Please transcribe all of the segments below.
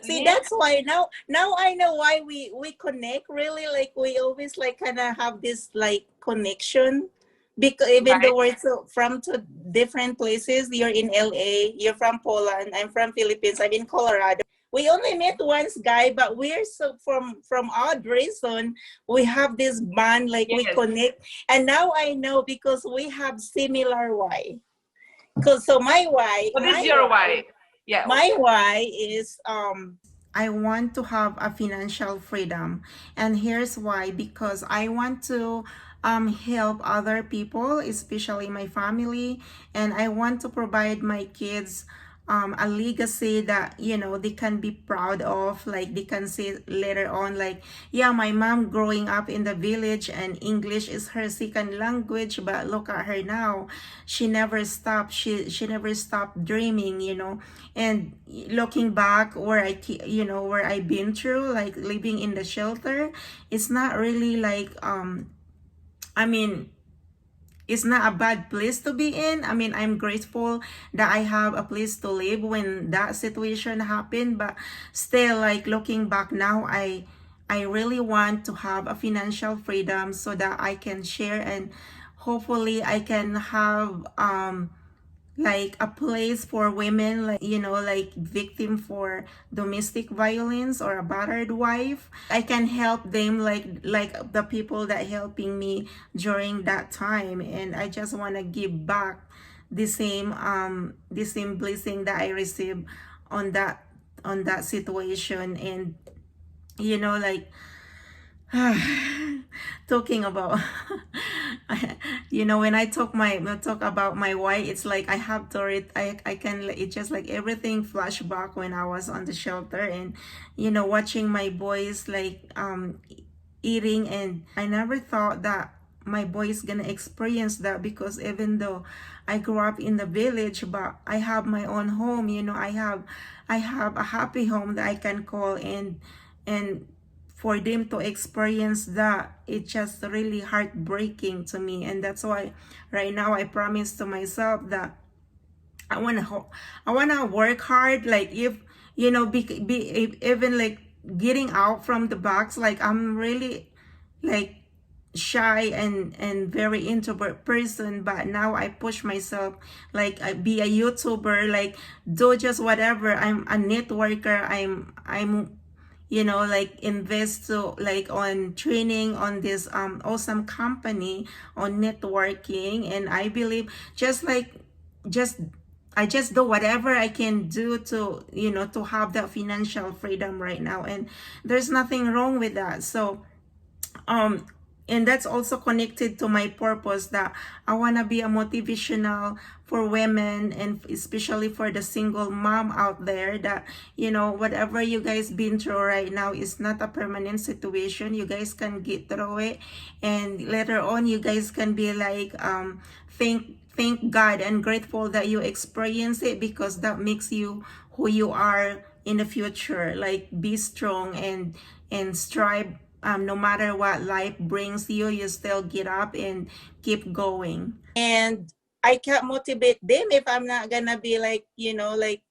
See, Yeah. that's why now I know why we connect really. Like we always like kind of have this like connection, because even Right. though we're from two different places. You're in LA, you're from Poland, I'm from Philippines, I'm in Colorado. We only met once, guy, but we're so from odd reason we have this bond, like we Yes. connect. And now I know because we have similar why. Because so my why, What is your why? Yeah. my why is I want to have a financial freedom. And here's why: because I want to help other people, especially my family, and I want to provide my kids a legacy that they can be proud of. Like they can say later on, like, yeah, my mom growing up in the village and English is her second language, but look at her now. She never stopped. She never stopped dreaming, and looking back where where I've been through, like living in the shelter, it's not really like I mean, it's not a bad place to be in. I mean, I'm grateful that I have a place to live when that situation happened. But still, like looking back now, I really want to have a financial freedom so that I can share, and hopefully I can have like a place for women, like like victim for domestic violence or a battered wife. I can help them like the people that helping me during that time, and I just want to give back the same blessing that I received on that situation. And like talking about when I talk about my why, it's like I have to read. I can, it's just like everything flashback when I was on the shelter, and watching my boys like eating. And I never thought that my boy is gonna experience that, because even though I grew up in the village, but I have my own home. I have a happy home that I can call. And for them to experience that, it's just really heartbreaking to me. And that's why right now I promise to myself that I want to work hard. Like if even like getting out from the box, like I'm really like shy and very introvert person, but now I push myself, like I be a YouTuber, like do just whatever. I'm a networker. I'm like invest to like on training on this awesome company on networking. And I believe just I just do whatever I can do to to have that financial freedom right now, and there's nothing wrong with that. So um and that's also connected to my purpose, that I want to be a motivational for women, and especially for the single mom out there, that whatever you guys been through right now is not a permanent situation. You guys can get through it, and later on you guys can be like thank God and grateful that you experience it, because that makes you who you are in the future. Like be strong and strive. No matter what life brings you, you still get up and keep going. And I can't motivate them if I'm not gonna be like like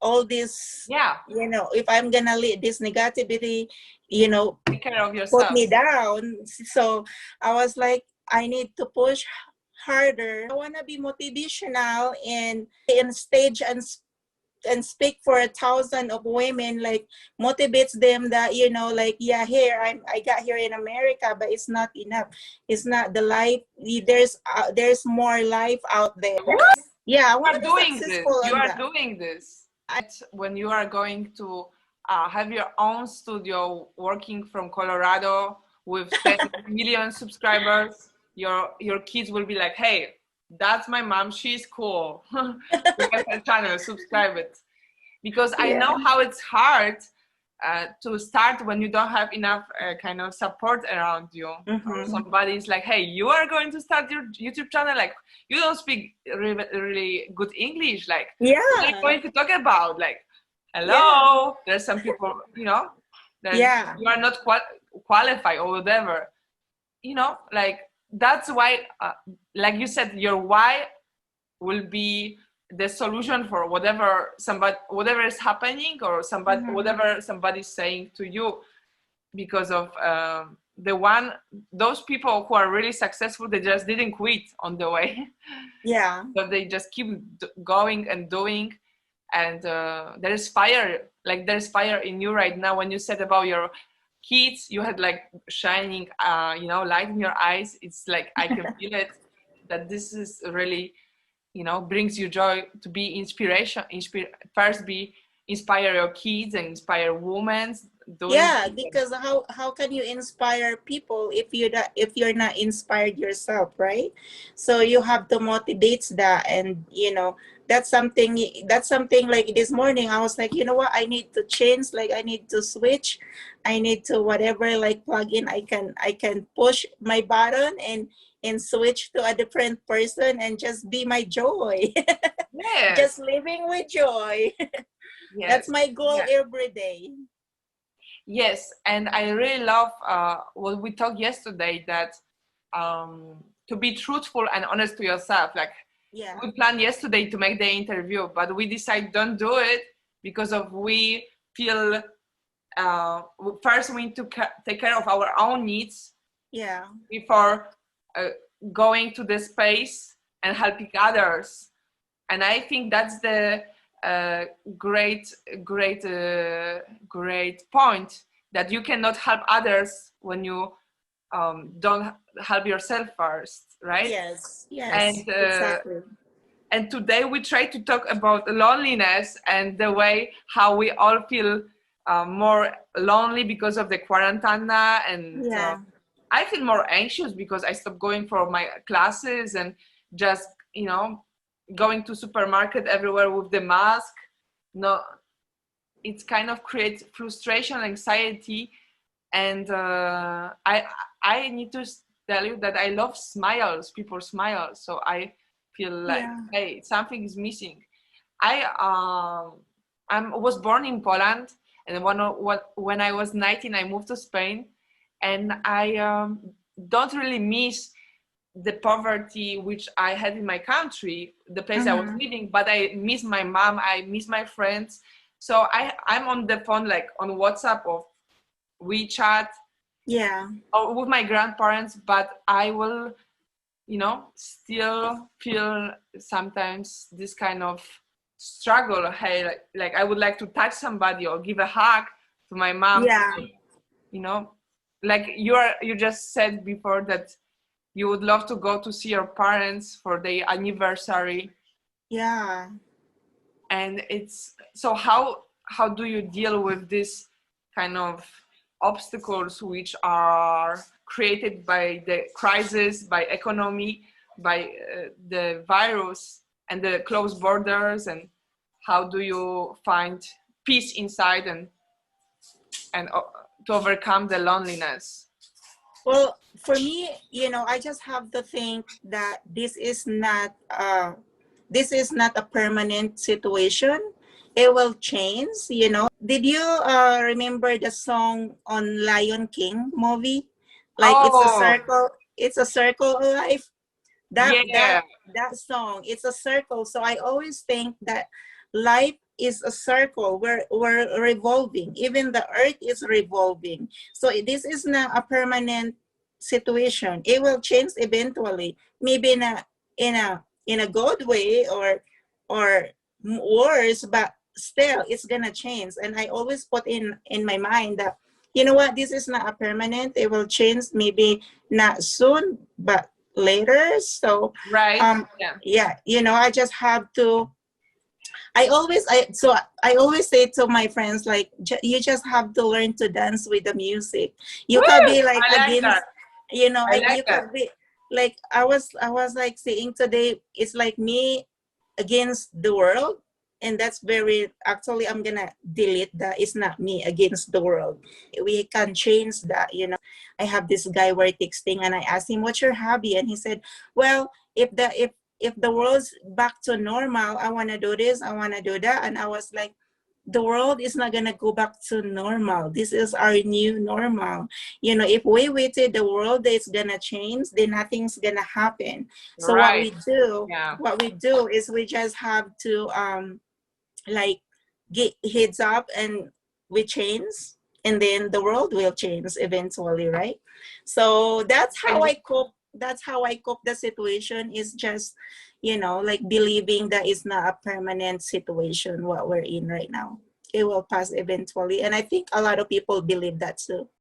all this. Yeah. If I'm gonna let this negativity Take care of put yourself. me down. So I was like, I need to push harder. I want to be motivational and in stage and speak for 1,000 of women, like motivates them that like, yeah, here I got here in America, but it's not enough. It's not the life. There's more life out there. Yeah, I want to be successful You on are that. doing this. When you are going to have your own studio, working from Colorado with 10 million subscribers, your kids will be like, hey, that's my mom, she's cool. Look at her channel, subscribe it. Because I know how it's hard to start when you don't have enough kind of support around you. Or somebody's like, hey, you are going to start your YouTube channel, like you don't speak really good English, like what are you going to talk about? Like, hello, there's some people, you are not qualified or whatever, like that's why like you said, your why will be the solution for whatever is happening, or whatever somebody's saying to you, because of those people who are really successful, they just didn't quit on the way. Yeah. But they just keep going and doing. And there is fire, like there's fire in you right now. When you said about your kids, you had like shining light in your eyes. It's like I can feel it, that this is really, brings you joy to be inspiration. First be inspire your kids and inspire women doing. Yeah, because how can you inspire people if you're not inspired yourself, right? So you have to motivate that. And that's something like this morning I was like, you know what, I need to change, like I need to switch, I need to whatever, like plug in, I can push my button and switch to a different person and just be my joy. Yes. Just living with joy. Yes. That's my goal every day. Yes, and I really love what we talked yesterday, that to be truthful and honest to yourself. Like, Yeah. we planned yesterday to make the interview, but we decide don't do it because of we feel first we need to take care of our own needs. Yeah. Before going to the space and helping others. And I think that's the great point, that you cannot help others when you don't help yourself first, right? Yes. And Exactly. and today we try to talk about loneliness and the way how we all feel more lonely because of the quarantine. And Yeah. I feel more anxious because I stopped going for my classes and just going to supermarket everywhere with the mask. No, it's kind of creates frustration, anxiety. And I need to tell you that I love smiles, people smile. So I feel like, hey, something is missing. I was born in Poland, and when I was 19, I moved to Spain, and I don't really miss the poverty which I had in my country, the place I was living, but I miss my mom, I miss my friends. So I'm on the phone, like on WhatsApp or WeChat, or with my grandparents, but I will, still feel sometimes this kind of struggle. Hey, like I would like to touch somebody or give a hug to my mom. Like you just said before that you would love to go to see your parents for their anniversary. Yeah. And it's so how do you deal with this kind of obstacles which are created by the crisis, by economy, by the virus and the closed borders, and how do you find peace inside and to overcome the loneliness? Well, for me, I just have to think that this is not a permanent situation. It will change. Did you remember the song on Lion King movie? Like it's a circle of life. That Yeah. that that song, it's a circle. So I always think that life is a circle. We're revolving. Even the earth is revolving. So this is not a permanent situation. It will change eventually, maybe in a good way or worse, but still it's gonna change. And I always put in my mind that, you know what, this is not a permanent. It will change, maybe not soon, but later. So right. I just have to, I always say to my friends, like, you just have to learn to dance with the music. You can be like against, you can be like, I was like saying today, it's like me against the world. And that's very, actually, I'm gonna delete that. It's not me against the world. We can change that. I have this guy we're texting, and I asked him, what's your hobby? And he said, well, if the world's back to normal, I want to do this, I want to do that. And I was like, the world is not gonna go back to normal. This is our new normal. You know, if we waited the world is gonna change, then nothing's gonna happen. So Right. Yeah. what we do is we just have to like get heads up and we change, and then the world will change eventually, right? So that's how I cope. That's how I cope the situation, is just, you know, like believing that it's not a permanent situation what we're in right now. It will pass eventually, and I think a lot of people believe that too.